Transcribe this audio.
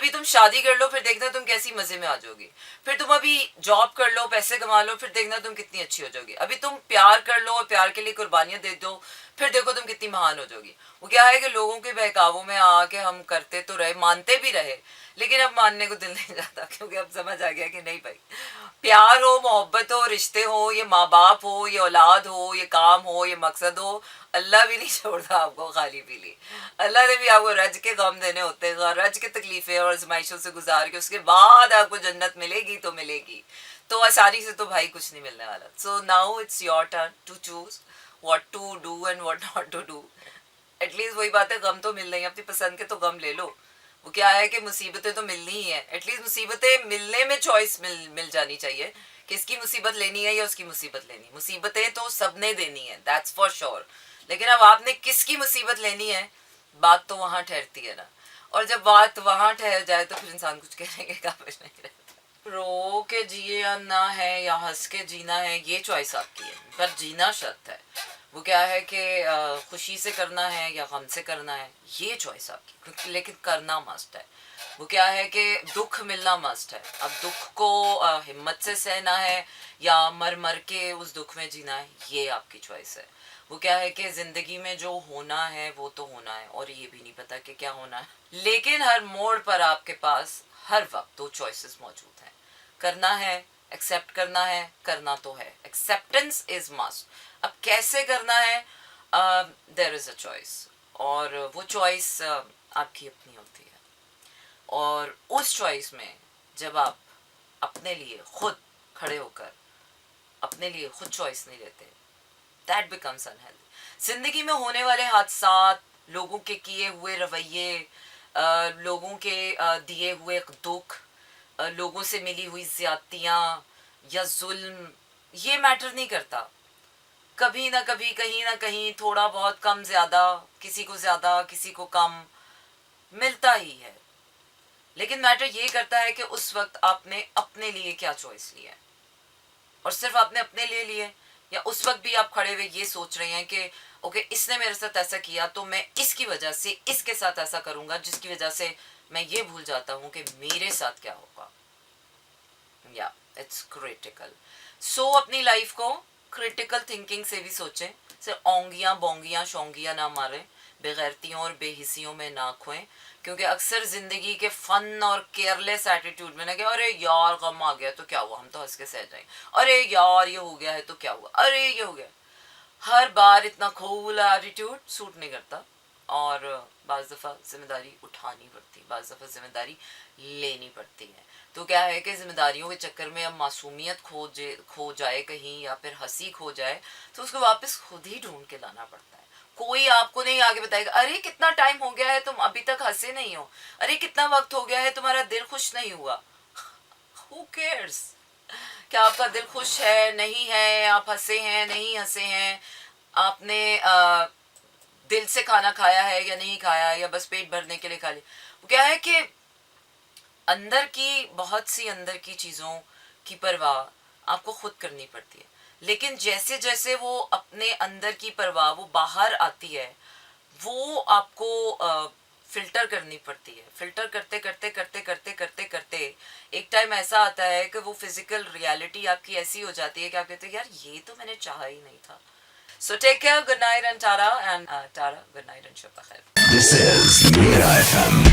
अभी तुम शादी कर लो, फिर देखना तुम कैसी मजे में आ जाओगी। फिर तुम अभी जॉब कर लो, पैसे कमा लो, फिर देखना तुम कितनी अच्छी हो जाओगी। अभी तुम प्यार कर लो और प्यार के लिए कुर्बानियां दे दो, फिर देखो तुम कितनी महान हो जाओगी। वो क्या है कि लोगों के बहकावों में आके हम करते तो रहे, मानते भी रहे, लेकिन अब मानने को दिल नहीं जाता, क्योंकि अब समझ आ गया कि नहीं भाई, प्यार हो, मोहब्बत हो, रिश्ते हो, ये माँ बाप हो, ये औलाद हो, ये काम हो, ये मकसद हो, अल्लाह भी नहीं छोड़ता आपको खाली पीली। अल्लाह ने भी आपको रज के गम देने होते हैं, रज के तकलीफें और आजमाइशों से गुजार के उसके बाद आपको जन्नत मिलेगी तो मिलेगी। तो आसानी से तो भाई कुछ नहीं मिलने वाला। So now it's your turn to choose what to do and what not to do. At least वही बात है, गम तो मिल रही है, अपनी पसंद के तो गम ले लो। वो क्या है कि मुसीबतें तो मिलनी ही है, एटलीस्ट मुसीबतें मिलने में चॉइस मिल जानी चाहिए, किसकी मुसीबत लेनी है या उसकी मुसीबत लेनी। मुसीबतें तो सबने देनी है, दैट्स फॉर श्योर, लेकिन अब आपने किसकी मुसीबत लेनी है, बात तो वहाँ ठहरती है ना। और जब बात वहाँ ठहर जाए तो फिर इंसान कुछ कहने के काबिल नहीं रहता। रो के जिए ना है या हंस के जीना है, ये चॉइस आपकी है, पर जीना शर्त है। वो क्या है कि खुशी से करना है या गम से करना है, ये चॉइस आपकी, लेकिन करना मस्ट है। वो क्या है कि दुख मिलना मस्ट है। अब दुख को हिम्मत से सहना है या मर मर के उस दुख में जीना है, ये आपकी चॉइस है। वो क्या है कि ज़िंदगी में जो होना है वो तो होना है, और ये भी नहीं पता कि क्या होना है, लेकिन हर मोड़ पर आपके पास हर वक्त दो चॉइसेस मौजूद हैं। करना है, एक्सेप्ट करना है, करना तो है, एक्सेप्टेंस इज मस्ट। अब कैसे करना है, देयर इज़ अ चॉइस, और वो चॉइस आपकी अपनी होती है। और उस चॉइस में जब आप अपने लिए खुद खड़े होकर अपने लिए खुद चॉइस नहीं लेते, दैट बिकम्स अनहेल्दी। जिंदगी में होने वाले हादसात, लोगों के किए हुए रवैये, लोगों के दिए हुए दुख, लोगों से मिली हुई ज्यादतियाँ या जुल्म, ये मैटर नहीं करता। कभी ना कभी, कहीं ना कहीं, थोड़ा बहुत, कम ज़्यादा, किसी को कम मिलता ही है, लेकिन मैटर ये करता है कि उस वक्त आपने अपने लिए क्या चॉइस ली है। और सिर्फ आपने अपने लिए लिए, या उस वक्त भी आप खड़े हुए ये सोच रहे हैं कि ओके, इसने मेरे साथ ऐसा किया तो मैं इसकी वजह से इसके साथ ऐसा करूंगा, जिसकी वजह से मैं ये भूल जाता हूँ कि मेरे साथ क्या होगा। या इट्स क्रिटिकल। सो अपनी लाइफ को क्रिटिकल थिंकिंग से भी सोचें, से ओंगियां बोंगियां शोंगियां ना मारें, बेगैरतियों और बेहिसियों में ना खोएं, क्योंकि अक्सर ज़िंदगी के फ़न और केयरलेस एटीट्यूड में ना कि अरे यार गम आ गया तो क्या हुआ, हम तो हंस के सह जाएं, अरे यार ये हो गया है तो क्या हुआ, अरे ये हो गया। हर बार इतना कूल एटीट्यूड सूट नहीं करता, और बाज़ दफ़ा जिम्मेदारी उठानी पड़ती, बाज़ दफ़ा जिम्मेदारी लेनी पड़ती है। तो क्या है कि जिम्मेदारियों के चक्कर में अब मासूमियत खो जाए कहीं, या फिर हंसी खो जाए, तो उसको वापस खुद ही ढूंढ के लाना पड़ता है। कोई आपको नहीं आगे बताएगा, अरे कितना टाइम हो गया है तुम अभी तक हंसे नहीं हो, अरे कितना वक्त हो गया है तुम्हारा दिल खुश नहीं हुआ। Who cares? क्या आपका दिल खुश है, नहीं है, आप हंसे हैं, नहीं हंसे हैं, आपने दिल से खाना खाया है या नहीं खाया, या बस पेट भरने के लिए खा लिया। क्या है कि अंदर की, बहुत सी अंदर की चीज़ों की परवाह आपको खुद करनी पड़ती है, लेकिन जैसे जैसे वो अपने अंदर की परवाह वो बाहर आती है, वो आपको फिल्टर करनी पड़ती है। फिल्टर करते करते करते करते करते करते एक टाइम ऐसा आता है कि वो फिजिकल रियलिटी आपकी ऐसी हो जाती है कि आप कहते हैं यार ये तो मैंने चाहा ही नहीं था। So take care, good night and Tara, and Tara, good night and Shubha Khair. This is Mira FM.